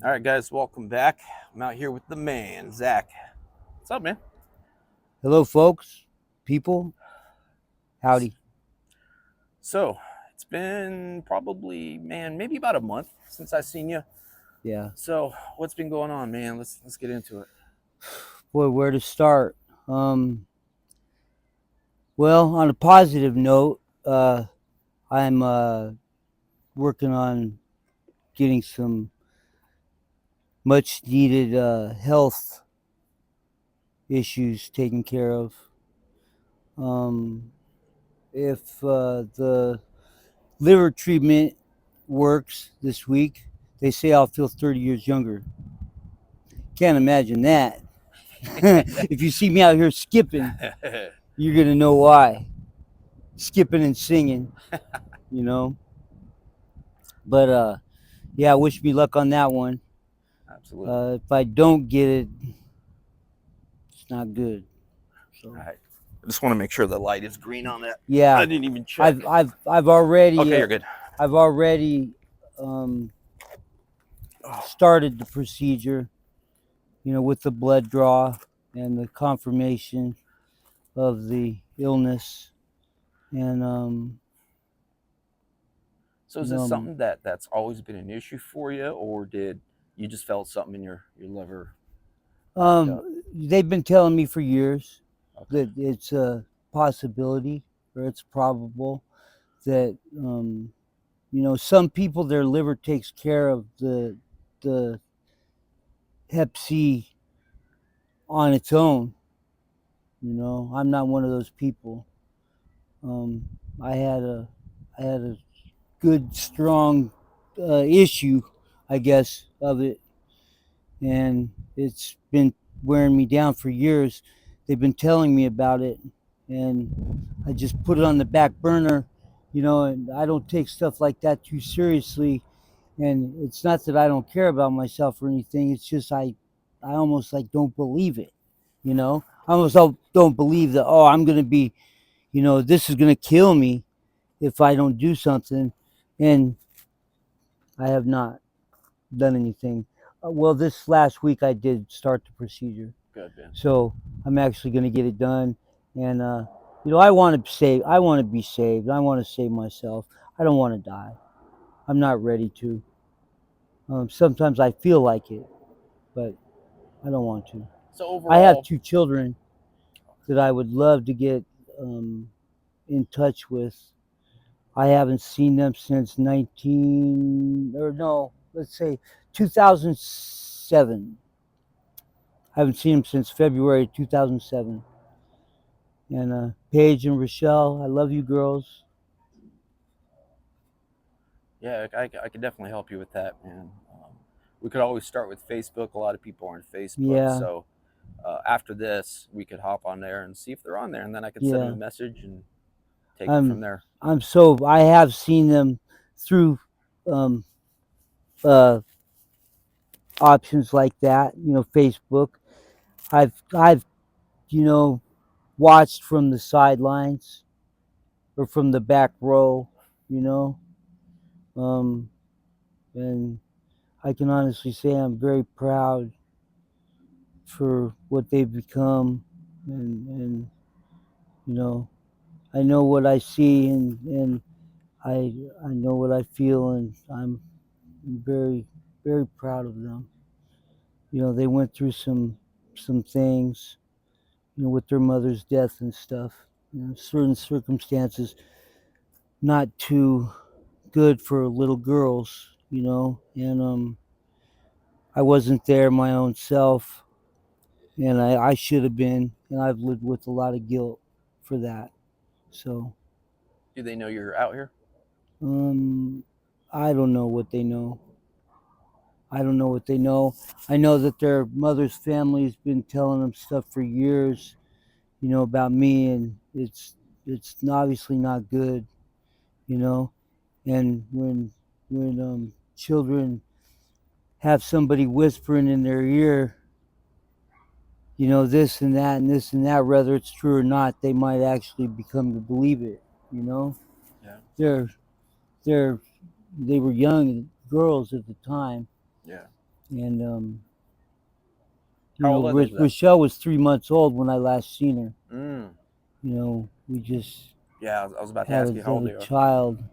All right, guys, welcome back. I'm out here with the man, Zack. What's up, man? Hello, folks, people. Howdy. So, it's been probably, man, maybe about a month since I seen you. Yeah. So, what's been going on, man? Let's get into it. Boy, where to start? Well, on a positive note, I'm working on getting some much needed health issues taken care of. Um, if the liver treatment works this week, they say I'll feel 30 years younger. Can't imagine that. If you see me out here skipping, you're going to know why. Skipping and singing, you know. But yeah, wish me luck on that one. Absolutely. If I don't get it, it's not good. All So right. I just want to make sure the light is green on that. I yeah, didn't even check. I've already Okay, you're good. I've already um, Oh, started the procedure. With the blood draw and the confirmation of the illness, and so is you this know, something that's always been an issue for you, or did you just felt something in your liver backed up? they've been telling me for years Okay. that it's a possibility or it's probable that some people, their liver takes care of the hep C on its own. I'm not one of those people. um, I had a I had a good strong issue, I guess, of it, and it's been wearing me down for years. They've been telling me about it, and I just put it on the back burner, and I don't take stuff like that too seriously. And it's not that I don't care about myself or anything. It's just I almost like don't believe it. I almost don't believe that. Oh, I'm gonna be, this is gonna kill me if I don't do something, and I have not done anything. Well, this last week I did start the procedure, Good, man. so I'm actually gonna get it done. And I want to save. I want to be saved. I want to save myself. I don't want to die. I'm not ready to. Sometimes I feel like it, but I don't want to. So I have overall, 2 children that I would love to get um, in touch with. I haven't seen them since 19, or no, let's say 2007. I haven't seen them since February 2007. And Paige and Rochelle, I love you girls. yeah, I could definitely help you with that, man. We could always start with Facebook. A lot of people are on Facebook, Yeah, so after this, we could hop on there and see if they're on there, and then I could send them a yeah. message and take it from I'm there. I have seen them through um, uh, options like that. Facebook. I've watched from the sidelines or from the back row. You know, um, and I can honestly say I'm very proud for what they've become, and you know I know what I see, and I know what I feel, and I'm very, very proud of them. They went through some things, with their mother's death and stuff. Certain circumstances not too good for little girls, and I wasn't there my own self, and I should have been, and I've lived with a lot of guilt for that. So Do they know you're out here? um, I don't know what they know. I don't know what they know. I know that their mother's family's been telling them stuff for years, about me, and it's obviously not good, you know. And when children have somebody whispering in their ear, this and that and this and that, whether it's true or not, they might actually become to believe it. You know, Yeah, they're they're they were young girls at the time, yeah. And How old are they? That. Rochelle was 3 months old when I last seen her. Mm. We just Yeah, I was about to had ask you how had old a they are. child,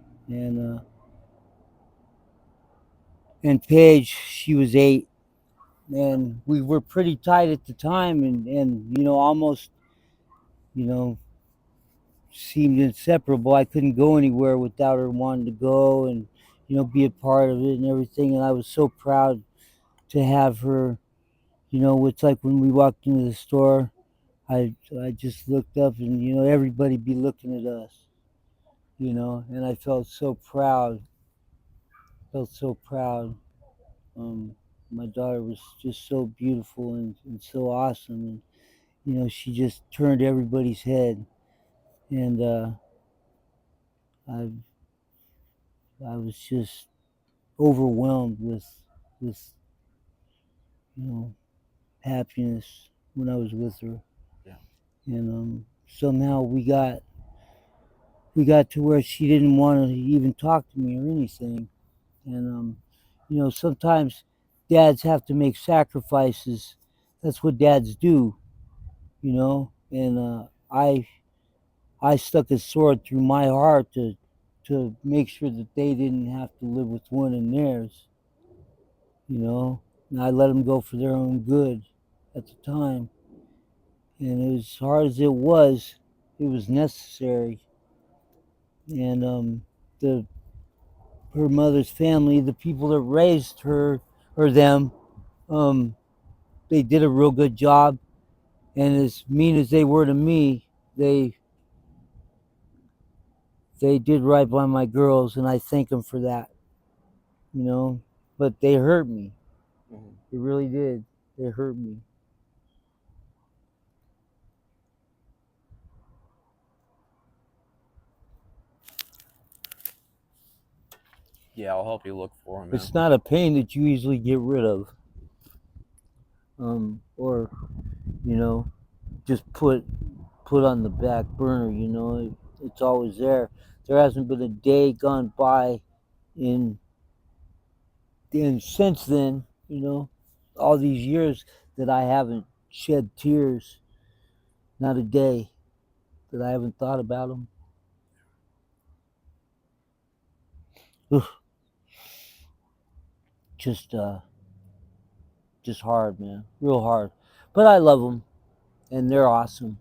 and Paige, she was 8, and we were pretty tight at the time, and almost you know seemed inseparable. I couldn't go anywhere without her wanting to go and be a part of it and everything. And I was so proud to have her. It's like when we walked into the store, I just looked up and everybody be looking at us, and I felt so proud. Felt so proud. Um, my daughter was just so beautiful and so awesome, and she just turned everybody's head, and I I was just overwhelmed with you know happiness when I was with her, Yeah. and somehow we got to where she didn't want to even talk to me or anything, and sometimes dads have to make sacrifices. That's what dads do, and I stuck a sword through my heart to make sure that they didn't have to live with one in theirs, and I let them go for their own good at the time. And as hard as it was necessary. And the her mother's family, the people that raised her or them, um, they did a real good job. And as mean as they were to me, they they did right by my girls, and I thank them for that. You know, but they hurt me. Hmm. They really did. They hurt me. Yeah, I'll help you look for them, man. It's not a pain that you easily get rid of, or you know, just put on the back burner. It's always there. There hasn't been a day gone by in since then. All these years that I haven't shed tears. Not a day that I haven't thought about them. Ugh, just just hard, man, real hard. But I love them, and they're awesome,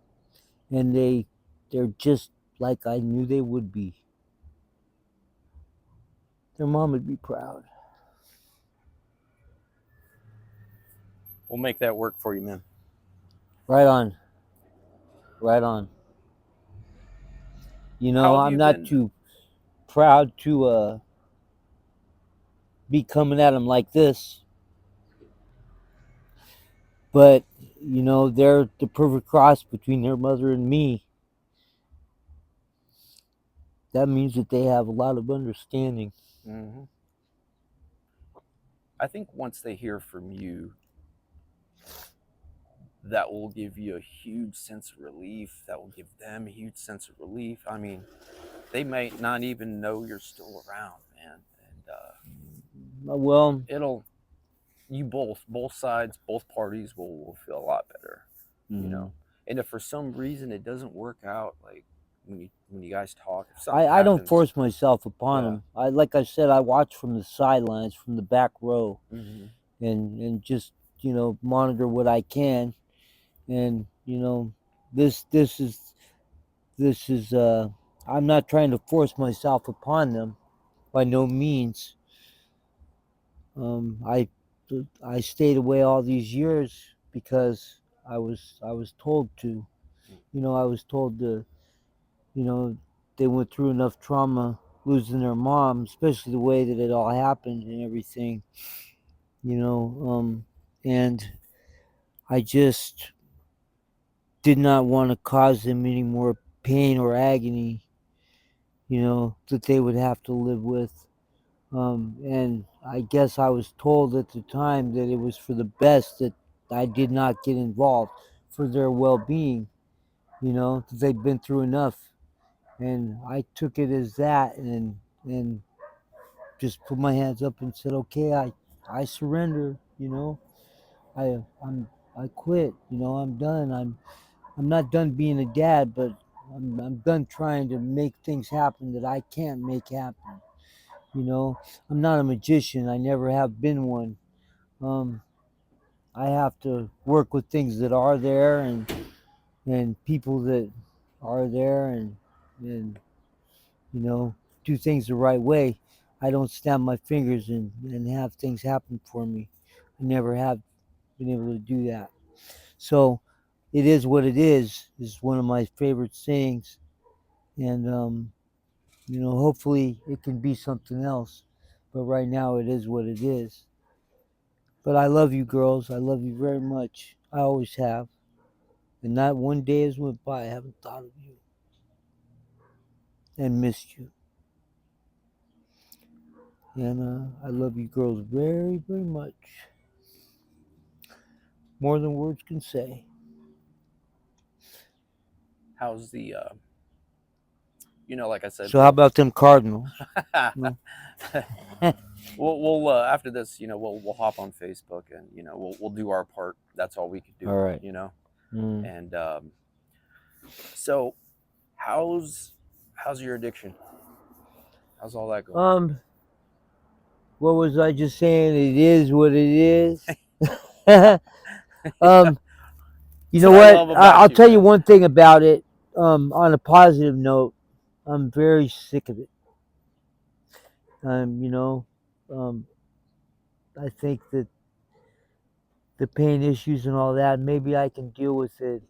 and they're just like I knew they would be. Their mom would be proud. We'll make that work for you, man. Right on, right on. How have I'm you not been? too proud to be coming at them like this, but they're the perfect cross between their mother and me. That means that they have a lot of understanding. Hmm. I think once they hear from you, that will give you a huge sense of relief. That will give them a huge sense of relief. I mean, they might not even know you're still around, man, and Well, it'll you both sides, both parties will feel a lot better, you mhm. know. And if for some reason it doesn't work out, like when you guys talk, if something I don't happens, force myself upon yeah. them. Like I said, I watch from the sidelines, from the back row, Hmm. and just monitor what I can. And this this is this is I'm not trying to force myself upon them by no means. Um, I I stayed away all these years because I was told to. I was told to. You know, they went through enough trauma losing their mom, especially the way that it all happened and everything. You know, and I just did not want to cause them any more pain or agony. That they would have to live with. And I guess I was told at the time that it was for the best that I did not get involved for their well being, that they'd been through enough. And I took it as that and just put my hands up and said, okay, I surrender. You know, I quit. You know, I'm done. I'm not done being a dad, but I'm done trying to make things happen that I can't make happen. You know, I'm not a magician. I never have been one. Um, I have to work with things that are there, and people that are there, and you know, do things the right way. I don't snap my fingers and have things happen for me. I never have been able to do that. So it is what it is one of my favorite sayings. And you know, hopefully it can be something else. But right now it is what it is. But I love you girls. I love you very much. I always have. And not one day has went by I haven't thought of you and missed you. And I love you girls very, very much. More than words can say. How's the like I said, So how about them Cardinals? No? we'll after this, we'll hop on Facebook, and we'll do our part. That's all we could All do, right. Mm. And so how's your addiction? How's all that going? Um, what was I just saying? It is what it is. um, you That's know what I what? love about I'll you, tell you man. one thing about it. On a positive note, I'm very sick of it. You know, um, I think that the pain issues and all that, maybe I can deal with it.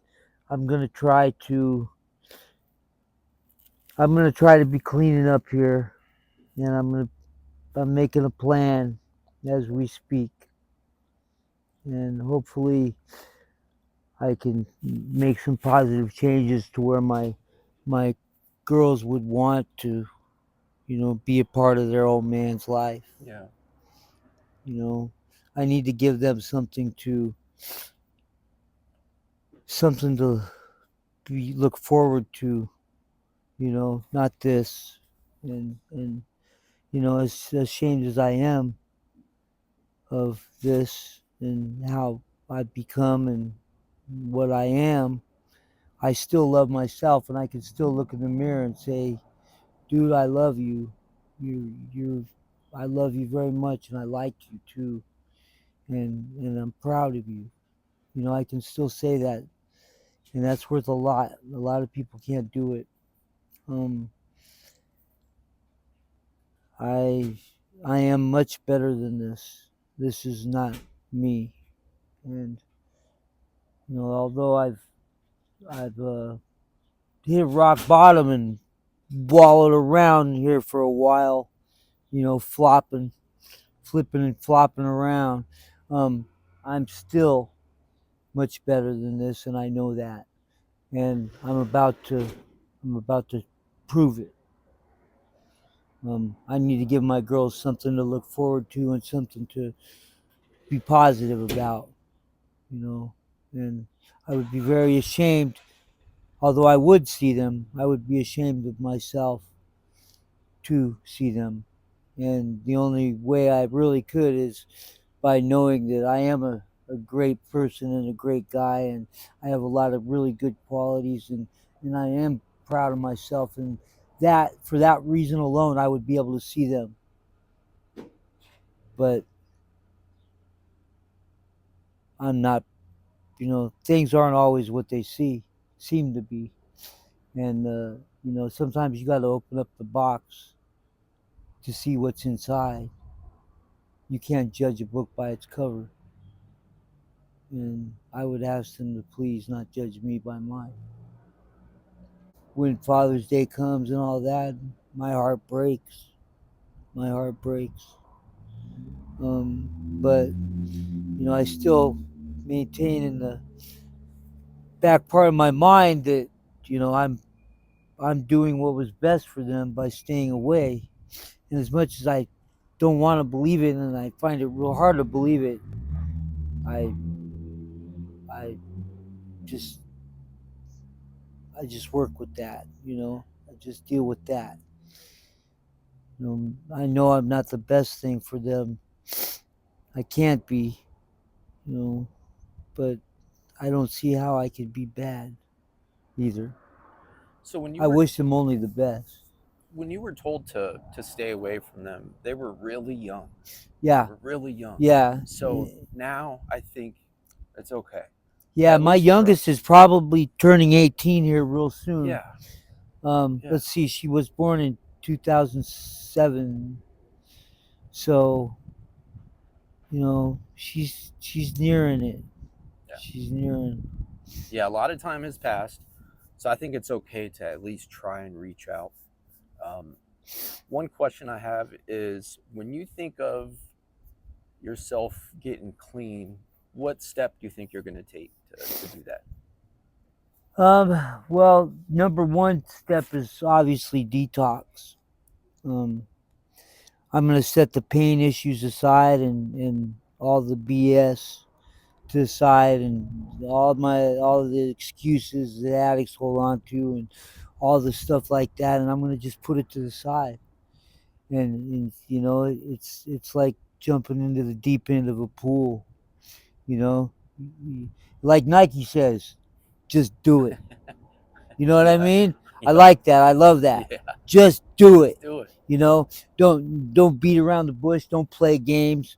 I'm gonna try to. I'm gonna try to be cleaning up here, and I'm making a plan as we speak, and hopefully I can make some positive changes to where my girls would want to, you know, be a part of their old man's life. Yeah, You know, I need to give them something to look forward to. You know, not this, and you know, as ashamed as I am of this and how I've become and what I am, I still love myself, and I can still look in the mirror and say, dude, I love you. You I love you very much, and I like you too, and I'm proud of you. You know, I can still say that, and that's worth a lot. A lot of people can't do it. Um, I I am much better than this. This is not me, and you know, although I've hit rock bottom and wallowed around here for a while, you know, flipping and flopping around. Um, I'm still much better than this, and I know that. And I'm about to prove it. I need to give my girls something to look forward to and something to be positive about, you know. And I would be very ashamed, although I would see them, I would be ashamed of myself to see them. And the only way I really could is by knowing that I am a great person and a great guy, and I have a lot of really good qualities, and I am proud of myself. And that, for that reason alone, I would be able to see them. But I'm not, you know, things aren't always what they seem to be. And, you know, sometimes you got to open up the box to see what's inside. You can't judge a book by its cover. And I would ask them to please not judge me by mine. When Father's Day comes and all that, my heart breaks. My heart breaks. But you know, I still maintain in the back part of my mind that you know I'm doing what was best for them by staying away. And as much as I don't want to believe it, and I find it real hard to believe it, I I just I just work with that. You know, I just deal with that. You know, I know I'm not the best thing for them. I can't be. you know, but I don't see how I could be bad either. So I wish them only the best. when you were told to stay away from them, they were really young. They Yeah, were really young. yeah, So now I think it's okay. yeah. At My least for youngest us. is probably turning 18 here real soon. Yeah, yeah. Let's see, she was born in 2007, so she's nearing it. Yeah. She's nearing. Yeah, a lot of time has passed. So I think it's okay to at least try and reach out. Um, one question I have is when you think of yourself getting clean, what step do you think you're going to take to do that? Well, number one step is obviously detox. Um, I'm gonna set the pain issues aside and all the BS to the side and all the excuses that addicts hold on to and all the stuff like that, and I'm gonna just put it to the side. And it's like jumping into the deep end of a pool. You know, like Nike says, just do it. You know what I Yeah, mean? I yeah, like that. I love that. yeah. Just do Just it. do it. You know, don't beat around the bush. Don't play games.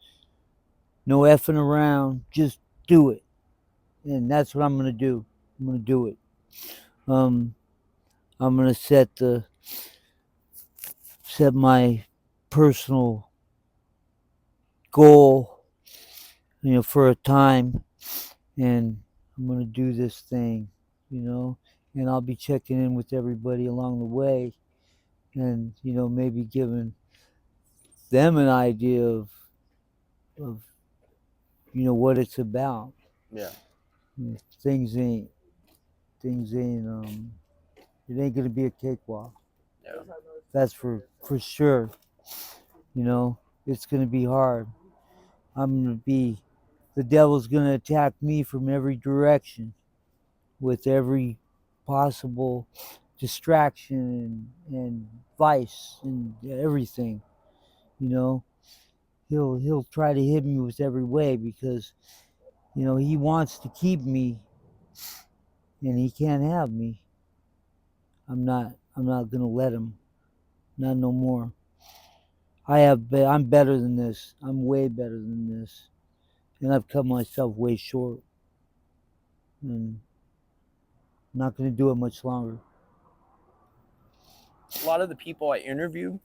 No effing around. Just do it. And that's what I'm gonna do. I'm gonna do it. Um, I'm gonna set my personal goal, for a time, and I'm gonna do this thing, and I'll be checking in with everybody along the way, and maybe giving them an idea of what it's about. Yeah, Things ain't it ain't gonna be a cakewalk. yeah, That's for sure. You know, it's gonna be hard. I'm gonna be the devil's gonna attack me from every direction with every possible distraction and vice and everything. You know, he'll try to hit me with every way because he wants to keep me and he can't have me. I'm not gonna let him. Not no more. I'm better than this. I'm way better than this, and I've cut myself way short. And I'm not gonna do it much longer. a lot of the people I interview,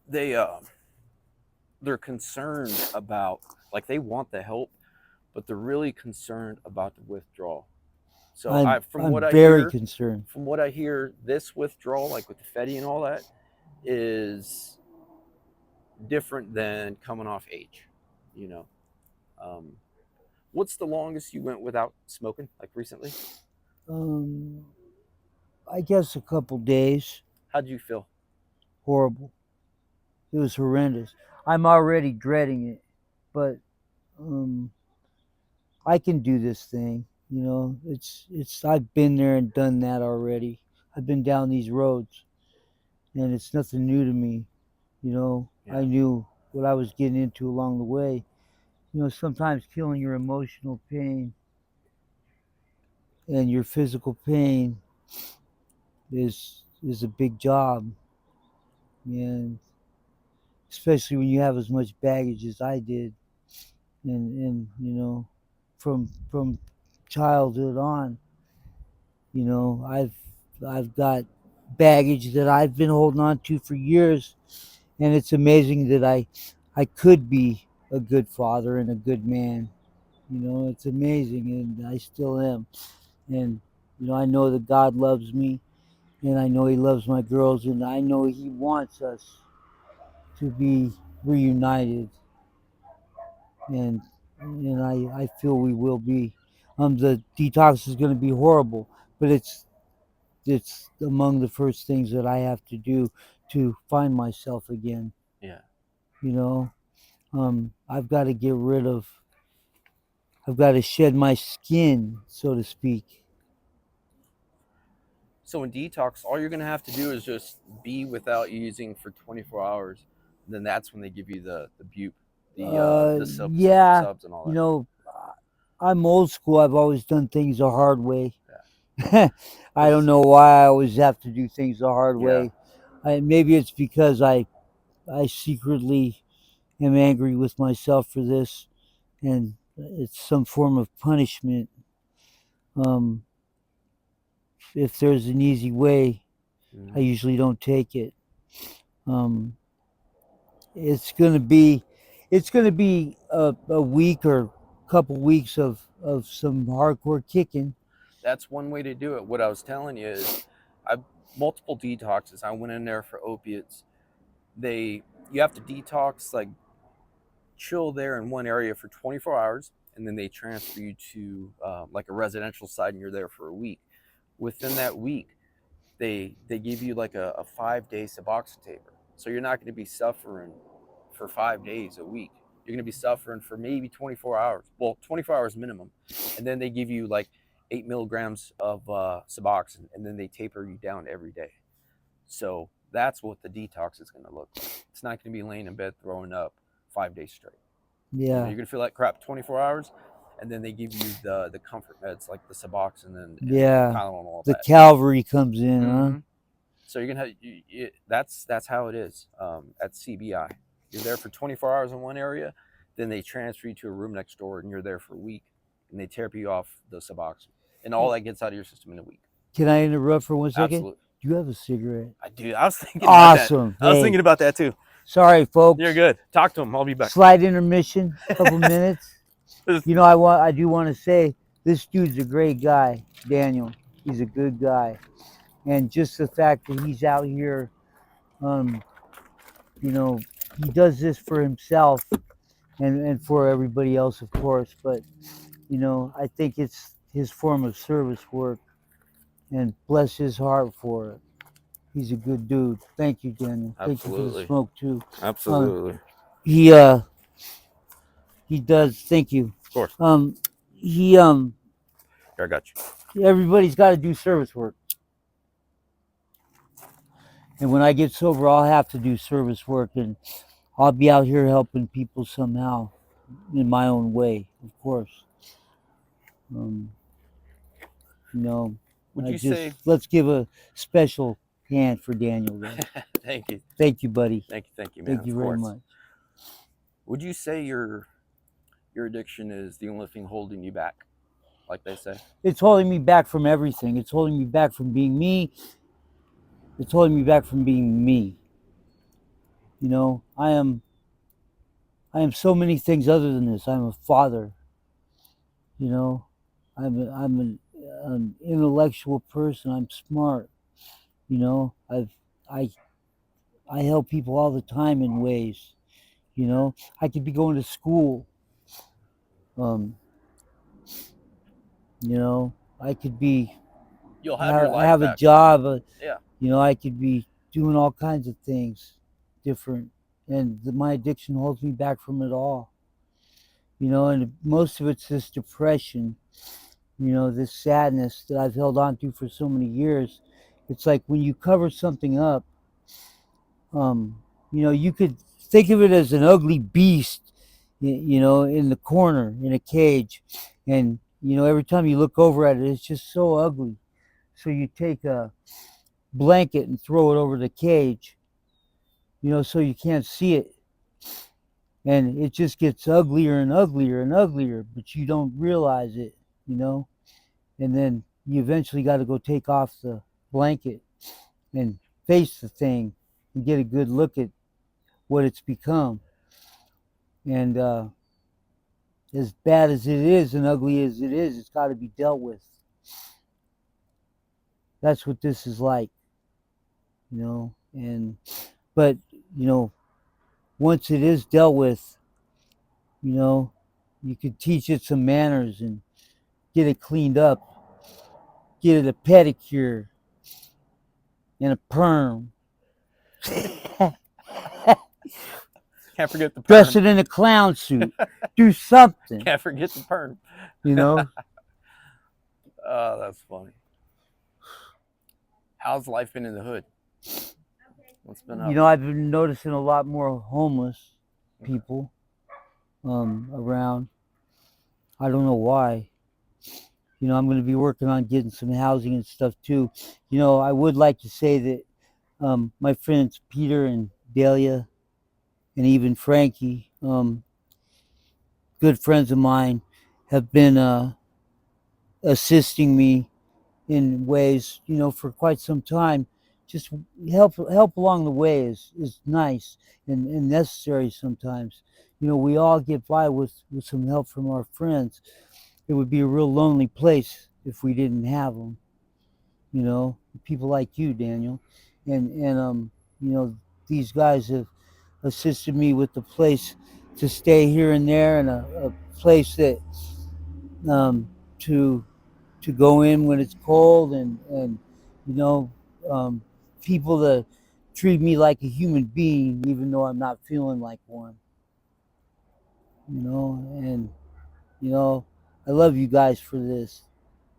they they're concerned about, like, they want the help, but they're really concerned about the withdrawal. So I'm I from I'm what I very hear, concerned. this withdrawal, like with the Fetty and all that, is different than coming off age. You know, um, what's the longest you went without smoking? Like recently, Um, I guess a couple days. how did you feel? Horrible. It was horrendous. I'm already dreading it, but um, I can do this thing. It's I've been there and done that already. I've been down these roads, and it's nothing new to me. I Yeah, knew what I was getting into along the way. Sometimes killing your emotional pain and your physical pain is a big job, and especially when you have as much baggage as I did, and from childhood on, I've got baggage that I've been holding on to for years, and it's amazing that I could be a good father and a good man. It's amazing, and I still am. And I know that God loves me, and I know He loves my girls, and I know He wants us to be reunited, and I feel we will be. The detox is going to be horrible, but it's among the first things that I have to do to find myself again. yeah. You know, I've got to get rid of. I've got to shed my skin, so to speak. So in detox, all you're gonna have to do is just be without using for 24 hours. And then that's when they give you the bupe. the Yeah, subs and all you that. know, I'm old school. I've always done things the hard way. Yeah. I don't It's know why I always have to do things the hard yeah. way. Maybe it's because I secretly am angry with myself for this, and it's some form of punishment. Um, if there's an easy way, I Mhm. usually don't take it. Um, it's gonna be, it's gonna be a week or couple weeks of some hardcore kicking. That's one way to do it. What I was telling you is, I multiple detoxes. I went in there for opiates. They You have to detox, like chill there in one area for 24 hours, and then they transfer you to like a residential side, and you're there for a week. Within that week, they give you like a 5 day Suboxone taper, so you're not going to be suffering for 5 days a week. You're going to be suffering for maybe 24 hours. Well, 24 hours minimum, and then they give you like 8 milligrams of Suboxone, and then they taper you down every day. So that's what the detox is going to look like. It's not going to be laying in bed throwing up 5 days straight. Yeah, You're going to feel like crap 24 hours, and then they give you the comfort meds like the Suboxone and yeah. Tylenol and all The that. cavalry comes in, huh? Mm-hmm. So you're gonna have that's how it is at CBI. You're there for 24 hours in one area, then they transfer you to a room next door, and you're there for a week, and they therapy you off the Suboxone, and all that gets out of your system in a week. Can I interrupt for 1 second? Absolutely, Do you have a cigarette? I do. I was thinking about that. Awesome. I was Hey, thinking about that too. sorry, You're folks. good. Talk to him. I'll be back. Slight intermission, couple minutes. You know, I do want to say this dude's a great guy, Daniel. He's a good guy, and just the fact that he's out here, um, you know, he does this for himself and for everybody else, of course. But I think it's his form of service work, and bless his heart for it. He's a good dude. Thank you, Daniel. Thank you for the Absolutely, smoke too. Uh, absolutely. he uh he does. Thank you. Of course. Um, he Here, I got you. everybody's got to do service work, and when I get sober, I'll have to do service work, and I'll be out here helping people somehow in my own way, of course. Um, you know, Would I you just say? let's give a special hand for Daniel, though. Thank you, Thank you, buddy. thank you, man. Thank you Of very course. much. Would you say your addiction is the only thing holding you back, like they say? It's holding me back from everything. It's holding me back from being me. It's holding me back from being me. I am so many things other than this. I'm a father. You know, I'm an intellectual person. I'm smart. You know, I I help people all the time in ways. I could be going to school. Um, I could be You'll have your I life have a back one day. job. Yeah, I could be doing all kinds of things different, and my addiction holds me back from it all. And most of it's this depression. This sadness that I've held on to for so many years. It's like when you cover something up, you could think of it as an ugly beast, in the corner in a cage, and every time you look over at it, it's just so ugly. So you take a blanket and throw it over the cage, so you can't see it, and it just gets uglier and uglier and uglier, but you don't realize it, you know. And then you eventually got to go take off the blanket and face the thing and get a good look at what it's become. And as bad as it is and ugly as it is, it's got to be dealt with. That's what this is like, and but once it is dealt with, you know you could teach it some manners and get it cleaned up, get it a pedicure and a perm. can't forget the Dress perm. it in a clown suit. Do something, Can't forget the perm. you know. Oh, that's funny. How's life been in the hood? What's been up? I've been noticing a lot more homeless people. around. I don't know why. I'm going to be working on getting some housing and stuff too. I would like to say that my friends Peter and Delia and even Frankie, good friends of mine, have been assisting me in ways, for quite some time. Just help along the way is nice and necessary sometimes. We all get by with some help from our friends. It would be a real lonely place if we didn't have them. People like you, Daniel, and these guys have assisted me with the place to stay here and there, and a place that um, to to go in when it's cold, and you know um, people to treat me like a human being, even though I'm not feeling like one. And you know, I love you guys for this.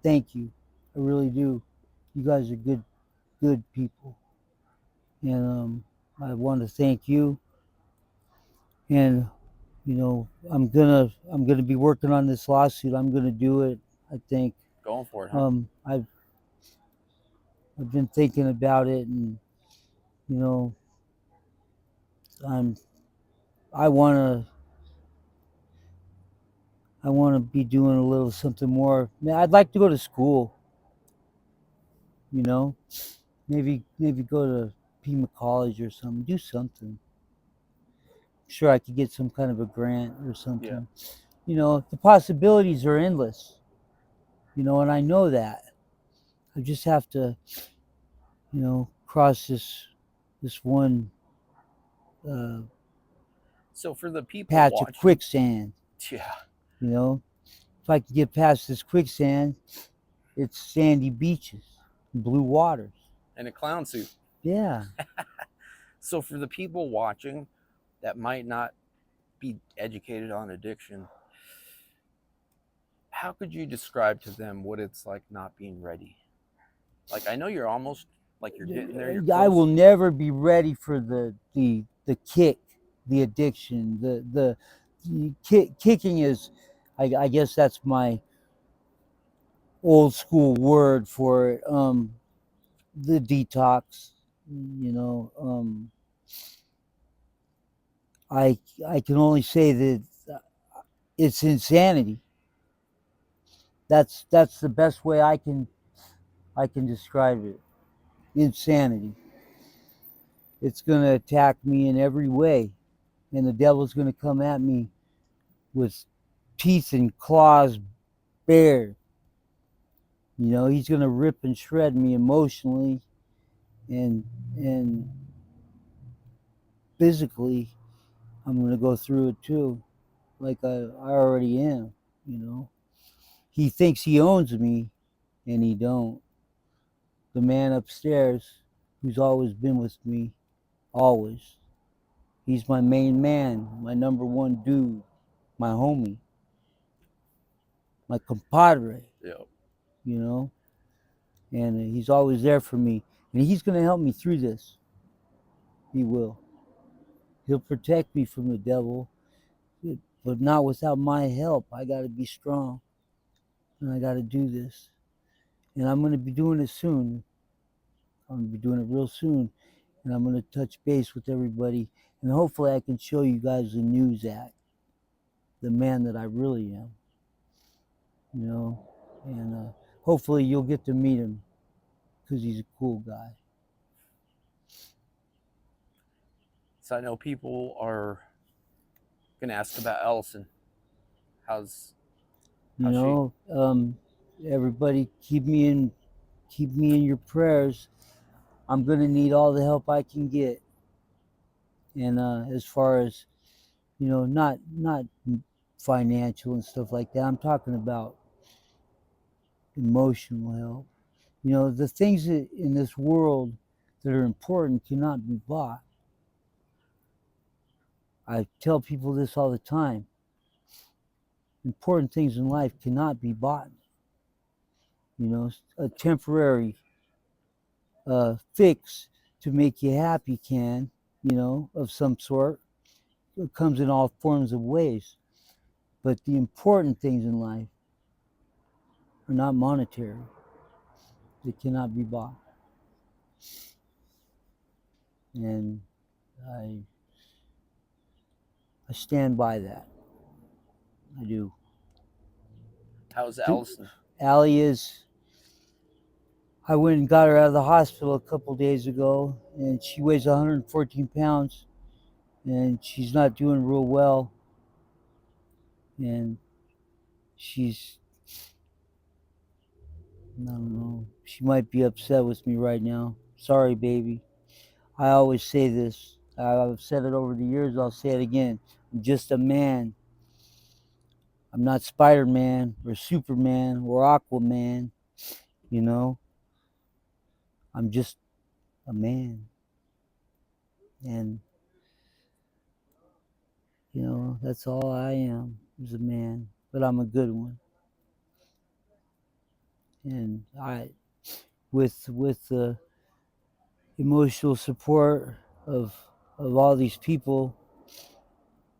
Thank you, I really do. You guys are good people, and I want to thank you. And I'm gonna be working on this lawsuit. I'm gonna do it, I think. Going for it, huh? I've been thinking about it, and you know I'm I wanna be doing a little something more. Man, I'd like to go to school. You know, maybe go to Pima College or something. Do something. Sure, I could get some kind of a grant or Yeah. something. The possibilities are endless. And I know that. I just have to, cross this one uh, So for the people patch of watching, quicksand. yeah, You know, if I can get past this quicksand, it's sandy beaches, blue waters. in a clown suit. Yeah. So for the people watching that might not be educated on addiction, how could you describe to them what it's like not being ready? Like I know you're almost like you're getting there, you're I will close. never be ready for the kick, the addiction, kicking is, I guess that's my old school word for it. The detox. You know, I can only say that it's insanity. That's the best way I can describe it. Insanity. It's gonna attack me in every way, and the devil's gonna come at me with teeth and claws bare. He's gonna rip and shred me emotionally and and physically. I'm gonna go through it too, like I already am. You know, he thinks he owns me, and he don't. The man upstairs, who's always been with me, always. He's my main man, my number one dude, my homie, my compadre. Yeah. You know, and he's always there for me, and he's gonna help me through this. He will. He'll protect me from the devil, but not without my help. I got to be strong, and I got to do this. And I'm going to be doing it soon. I'm going to be doing it real soon, and I'm going to touch base with everybody, and hopefully I can show you guys the new Zack, the man that I really am. You know, and hopefully you'll get to meet him because he's a cool guy. So I know people are gonna ask about Ellison. How's You how's she? know, everybody keep me in your prayers. I'm going to need all the help I can get, and as far as not financial and stuff like that. I'm talking about emotional help. The things that in this world that are important cannot be bought. I tell people this all the time. Important things in life cannot be bought. A temporary fix to make you happy can, of some sort. It comes in all forms of ways. But the important things in life are not monetary. They cannot be bought. And I I stand by that. I do. How's Allison? Allie is. I went and got her out of the hospital a couple days ago, and she weighs 114 pounds, and she's not doing real well. And she's, I don't know, she might be upset with me right now. Sorry, baby. I always say this. I've said it over the years. I'll say it again. I'm just a man. I'm not Spider Man or Superman or Aquaman. You know, I'm just a man. And, that's all I am is a man. But I'm a good one. And with the emotional support of all these people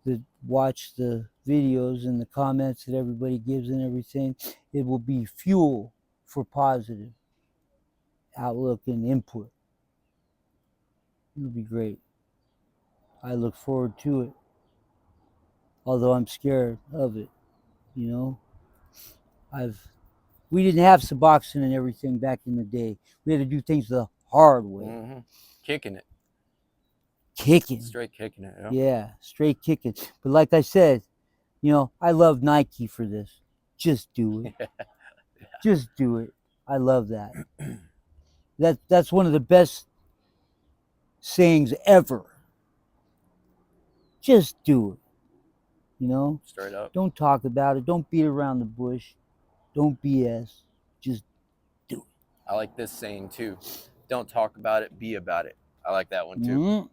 that watch the videos and the comments that everybody gives and everything, it will be fuel for positive outlook and input. It'll be great. I look forward to it, although I'm scared of it. You know, I've we didn't have Suboxone and everything back in the day. We had to do things the hard way. Mm-hmm. Kicking it. Kicking. Straight kicking it. Yeah. Yeah, straight kicking. But like I said, I love Nike for this. Just do it. Yeah. Just do it. I love that. That's one of the best sayings ever. Just do it. Straight up. Don't talk about it. Don't beat around the bush. Don't BS. Just do it. I like this saying too. Don't talk about it, be about it. I like that one too. Mm-hmm.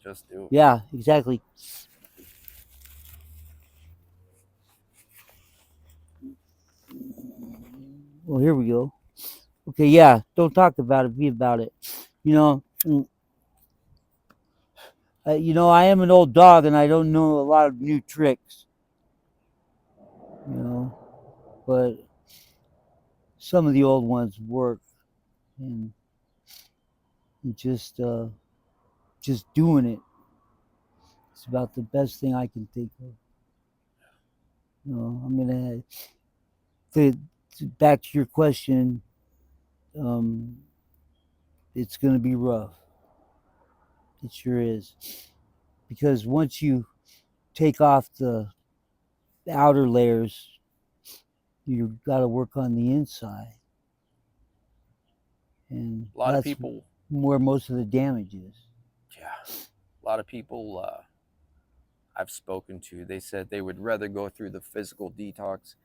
Just do it. Yeah, exactly. Well, here we go. Okay, yeah. Don't talk about it. Be about it. You know, I am an old dog and I don't know a lot of new tricks. But some of the old ones work, and just doing it. It's about the best thing I can think of. I'm gonna back to your question. Um, it's gonna be rough. It sure is, because once you take off the outer layers, you got to work on the inside, and A lot of that's people. where most of the damage is. Yeah. A lot of people I've spoken to, they said they would rather go through the physical detox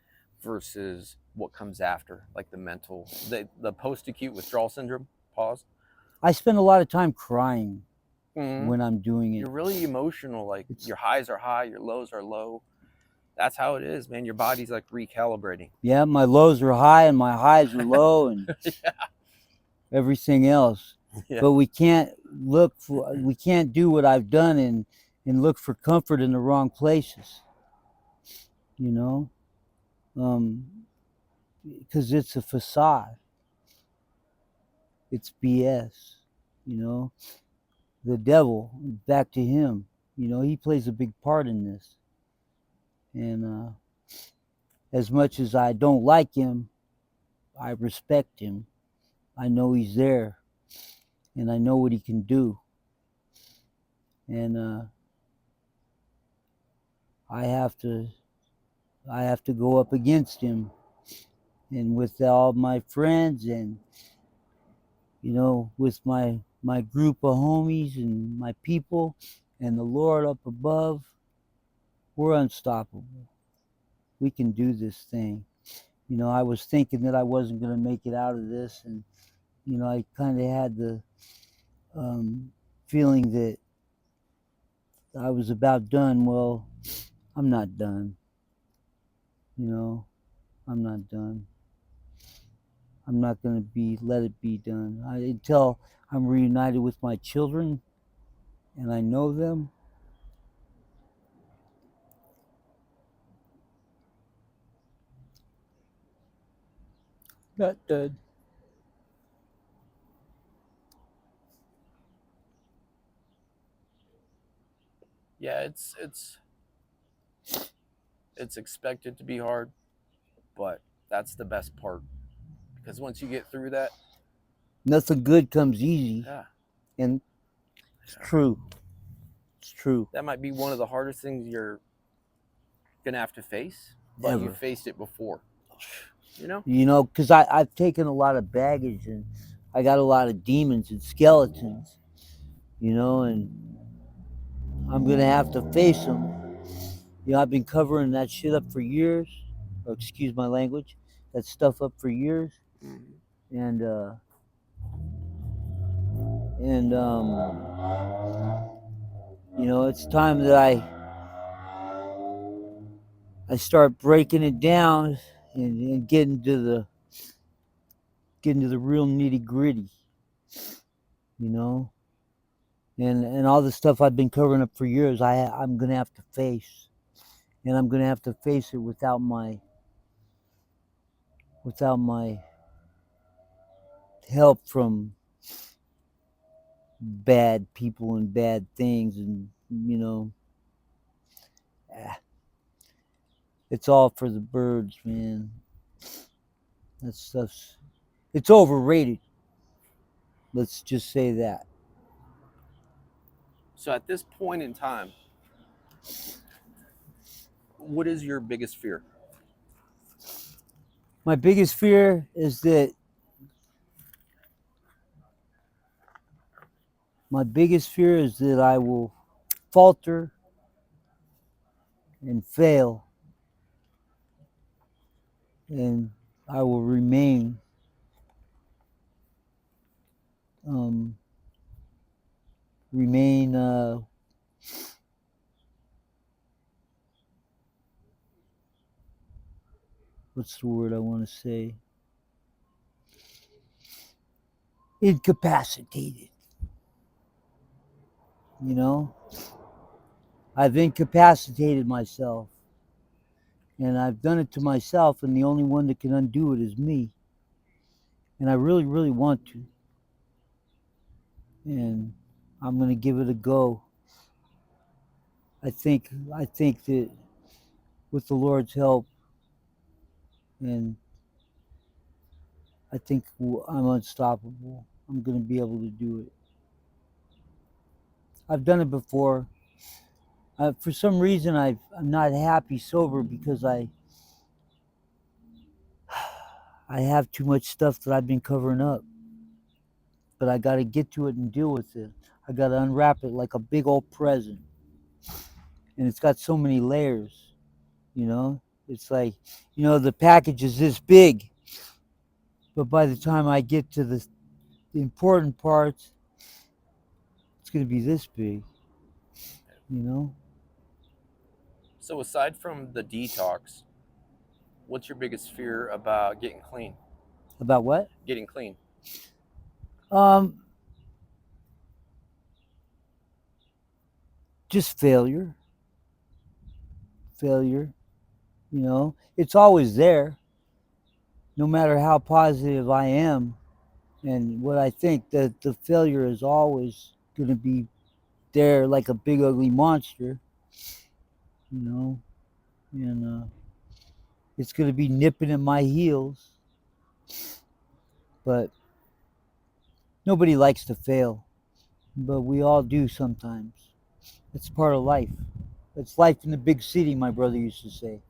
versus what comes after, like the mental, the post-acute withdrawal syndrome. Pause. I spend a lot of time crying Mm-hmm. when I'm doing it. You're really emotional. Like your highs are high, your lows are low. That's how it is, man. Your body's like recalibrating. Yeah, my lows are high and my highs are low, and Yeah. everything else. Yeah. But we can't do what I've done and look for comfort in the wrong places. Because it's a facade. It's BS. The devil, back to him. He plays a big part in this. And as much as I don't like him, I respect him. I know he's there, and I know what he can do. And I have to go up against him, and with all my friends, and with my group of homies and my people and the Lord up above, we're unstoppable. We can do this thing. I was thinking that I wasn't going to make it out of this, and I kind of had the feeling that I was about done. Well, I'm not done. I'm not done. I'm not going to let it be done until I'm reunited with my children and I know them. Not dead. Yeah, it's expected to be hard, but that's the best part because once you get through that, Nothing good comes easy, yeah, and it's yeah, true. It's true. that might be one of the hardest things you're gonna have to face, but you Ever. faced it before, you know? You know, because I've taken a lot of baggage and I got a lot of demons and skeletons, you know, and I'm going to have to face them. You know, I've been covering that shit up for years, or excuse my language, that stuff up for years. Mm-hmm. And, and you know, it's time that I start breaking it down and getting to the real nitty gritty, you know, and all the stuff I've been covering up for years. I'm gonna have to face, and I'm gonna have to face it without my help from bad people and bad things, and you know, ah, it's all for the birds, man. That stuff's it's overrated. Let's just say that. So at this point in time, what is your biggest fear? My biggest fear is that I will falter and fail, and I will um, remain. What's the word I want to say? Incapacitated. You know, I've incapacitated myself, and I've done it to myself, and the only one that can undo it is me. And I really, really want to, and I'm gonna give it a go. I think that with the Lord's help, and I think I'm unstoppable. I'm gonna be able to do it. I've done it before. For some reason, I'm not happy sober because I have too much stuff that I've been covering up. But I got to get to it and deal with it. I got to unwrap it like a big old present, and it's got so many layers. You know, it's like, you know, the package is this big, but by the time I get to the important parts, it's gonna be this big. You know, So aside from the detox, what's your biggest fear about getting clean? about what? Getting clean. Um, just failure. Failure. You know, it's always there, no matter how positive I am and what I think. That the failure is always going to be there, like a big ugly monster. You know, and it's going to be nipping at my heels. But nobody likes to fail, but we all do sometimes. It's part of life. It's life in the big city, my brother used to say.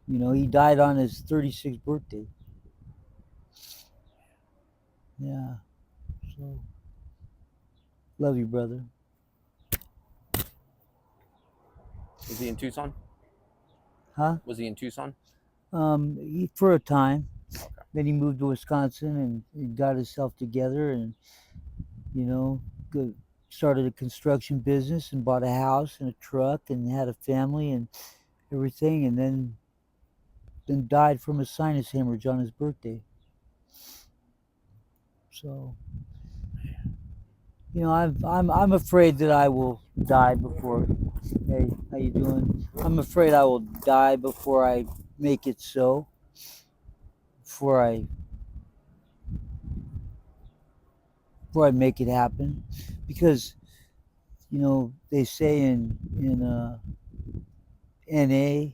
You know, he died on his 36th birthday. Yeah. So, love you, brother. Was he in Tucson? Huh? Was he in Tucson? For a time. Okay. Then he moved to Wisconsin and got himself together, and you know, go, started a construction business and bought a house and a truck and had a family and everything, and then died from a sinus hemorrhage on his birthday. So, you know, I'm afraid that I will die before. Hey, how you doing? I'm afraid I will die before I make it so. before I make it happen, because they say in NA,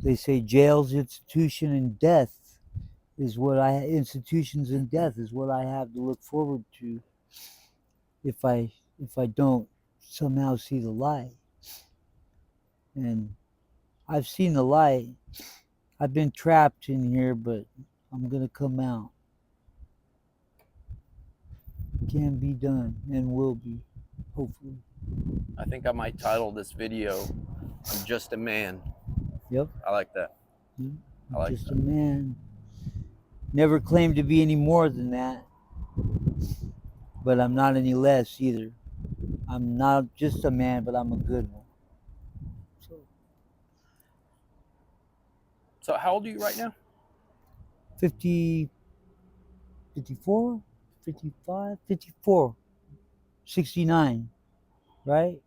they say jails, institution, and death institutions and death is what I have to look forward to if I don't somehow see the light. And I've seen the light. I've been trapped in here, but I'm gonna come out. Can be done and will be, hopefully. I think I might title this video, I'm Just a Man. Yep. I like that. I'm I like just that. a man. Never claimed to be any more than that, but I'm not any less either. I'm not just a man, but I'm a good one. So So, how old are you right now? 50, 54, 55, 54, 69, right?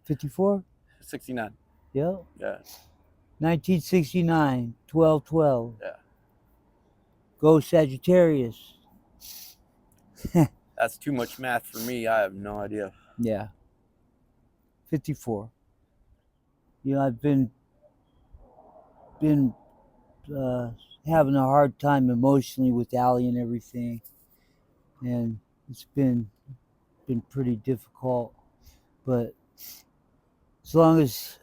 54? 69. Yep. Yeah. 1969, 12/12. Yeah. Go Sagittarius. That's too much math for me. I have no idea. Yeah, 54. I've been uh, having a hard time emotionally with Allie and everything, and it's been pretty difficult. But as long as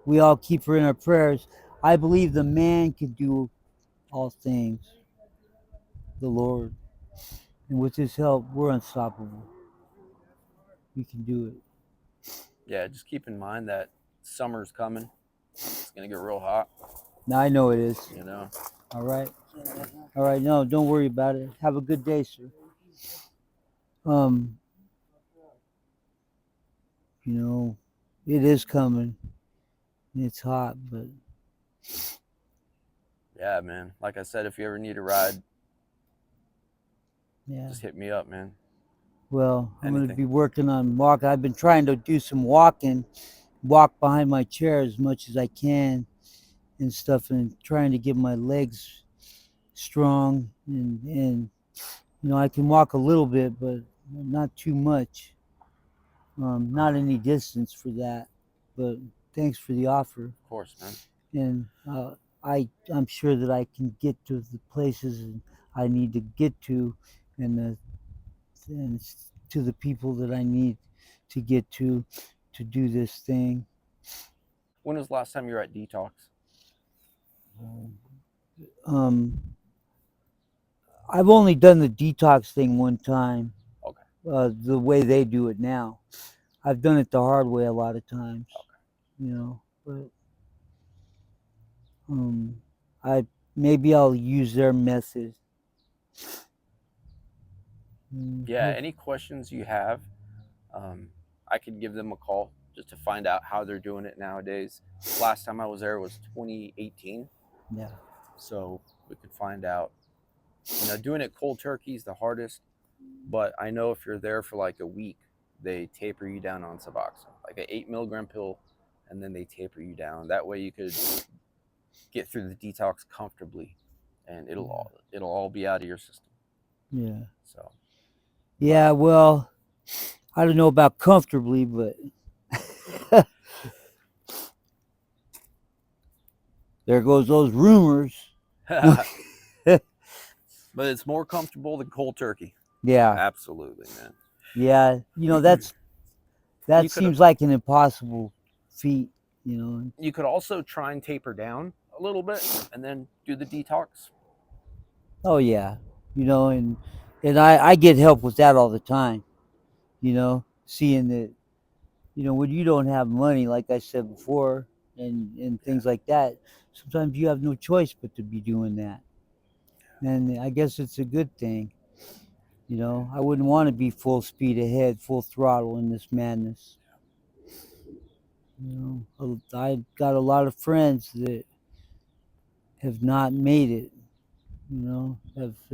we all keep her in our prayers, I believe the man can do all things, the Lord, and with His help, we're unstoppable. We can do it. Yeah, just keep in mind that summer's coming. It's going to get real hot, Now I know it is. you know. All right. All right. No, don't worry about it. Have a good day, sir. Um, you know, it is coming. It's hot, but Yeah, man. Like I said, if you ever need a ride, yeah. just hit me up, man. Well, I'm going to Anything. be working on walking. I've been trying to do some walking, walk behind my chair as much as I can and stuff, and trying to get my legs strong. And I can walk a little bit, but not too much. Not any distance for that. But thanks for the offer. Of course, man. And I'm sure that I can get to the places I need to get to, and and to the people that I need to get to do this thing. When was the last time you were at detox? Um, I've only done the detox thing one time, Okay. the way they do it now. I've done it the hard way a lot of times, but I maybe I'll use their method. Yeah, any questions you have, I could give them a call just to find out how they're doing it nowadays. Last time I was there was 2018. Yeah. So we could find out. Doing it cold turkey is the hardest, but I know if you're there for like a week, they taper you down on Suboxone, like an 8 milligram pill, and then they taper you down. That way you could get through the detox comfortably, and it'll all be out of your system. Yeah. So Yeah, well, I don't know about comfortably, but there goes those rumors. but it's more comfortable than cold turkey. Yeah. Absolutely, man. Yeah, that You could seems like an impossible feat, you could also try and taper down a little bit and then do the detox. Oh yeah, and I get help with that all the time. Seeing that when you don't have money, like I said before, and Yeah. things like that, sometimes you have no choice but to be doing that. And I guess it's a good thing. I wouldn't want to be full speed ahead, full throttle in this madness. I got a lot of friends that have not made it,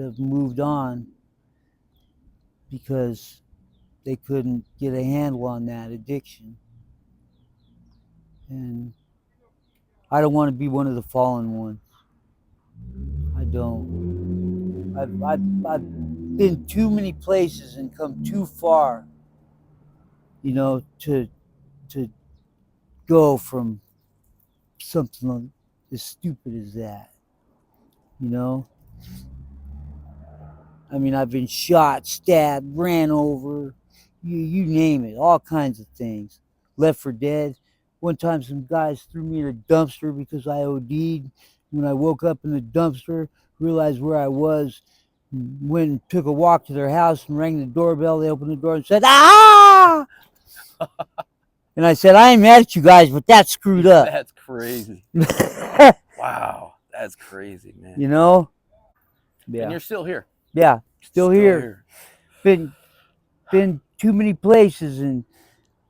have moved on because they couldn't get a handle on that addiction. And I don't want to be one of the fallen ones. don't. I've been too many places and come too far, to go from something as stupid as that. You know, I mean, I've been shot, stabbed, ran over, you name it, all kinds of things. Left for dead. One time, some guys threw me in a dumpster because I OD'd. When I woke up in the dumpster, realized where I was, went and took a walk to their house and rang the doorbell. They opened the door and said, "Ah!" And I said, "I ain't mad at you guys, but that's screwed up." That's crazy. Wow, that's crazy, man. You know? And Yeah. you're still here. Yeah. Still here. Been too many places and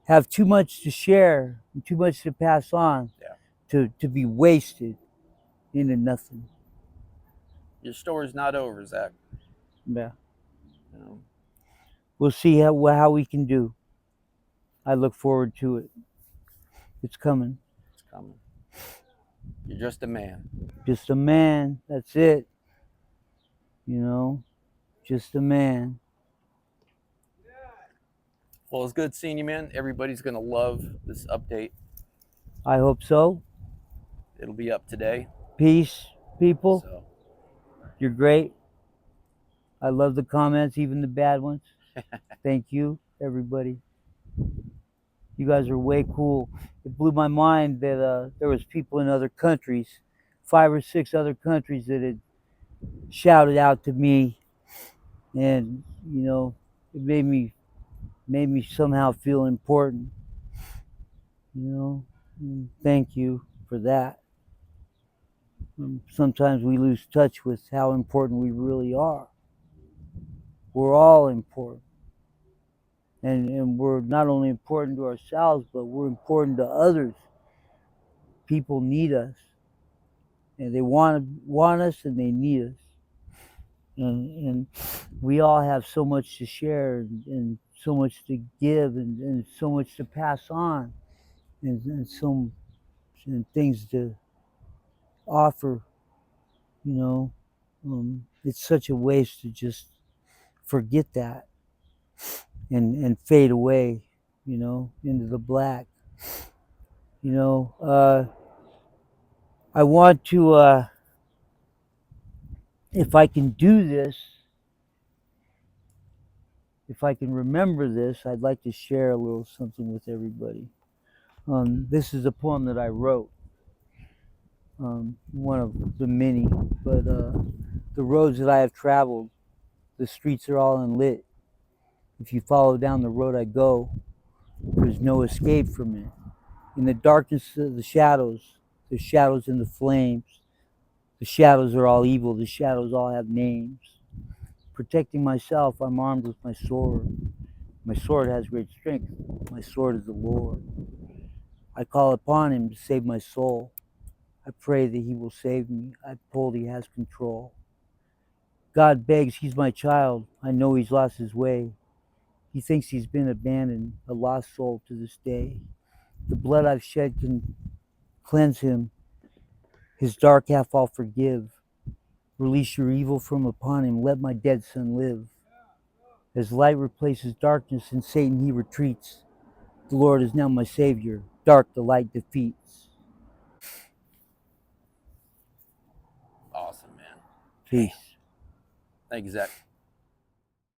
have too much to share and too much to pass on, Yeah. to be wasted into nothing. Your story's not over, Zach. Yeah. You know, We'll see how we can do. I look forward to it. It's coming. it's coming. You're just a man. Just a man. That's it. Just a man. Well, it's good seeing you, man. Everybody's gonna love this update. I hope so. It'll be up today. Peace, people. So You're great. I love the comments, even the bad ones. Thank you, everybody. You guys are way cool. It blew my mind that there was people in other countries, 5 or 6 other countries, that had shouted out to me, and it made me somehow feel important. And thank you for that. Sometimes we lose touch with how important we really are. We're all important. And we're not only important to ourselves, but we're important to others. People need us, and they want us, and they need us, and we all have so much to share, and so much to give, and so much to pass on, and things to offer. You know, it's such a waste to just forget that and fade away, into the black. I want to, if I can do this, if I can remember this, I'd like to share a little something with everybody. This is a poem that I wrote, one of the many, but the roads that I have traveled, the streets are all unlit. If you follow down the road I go, there's no escape from it. In the darkness of the shadows, there's shadows in the flames. The shadows are all evil, the shadows all have names. Protecting myself, I'm armed with my sword. My sword has great strength. My sword is the Lord. I call upon him to save my soul. I pray that he will save me. I hold he has control. God begs, he's my child. I know he's lost his way. He thinks he's been abandoned, a lost soul to this day. The blood I've shed can cleanse him. His dark half I'll forgive. Release your evil from upon him. Let my dead son live. As light replaces darkness and Satan he retreats, the Lord is now my savior. Dark the light defeats. awesome, man. Peace. Thank you, Zach.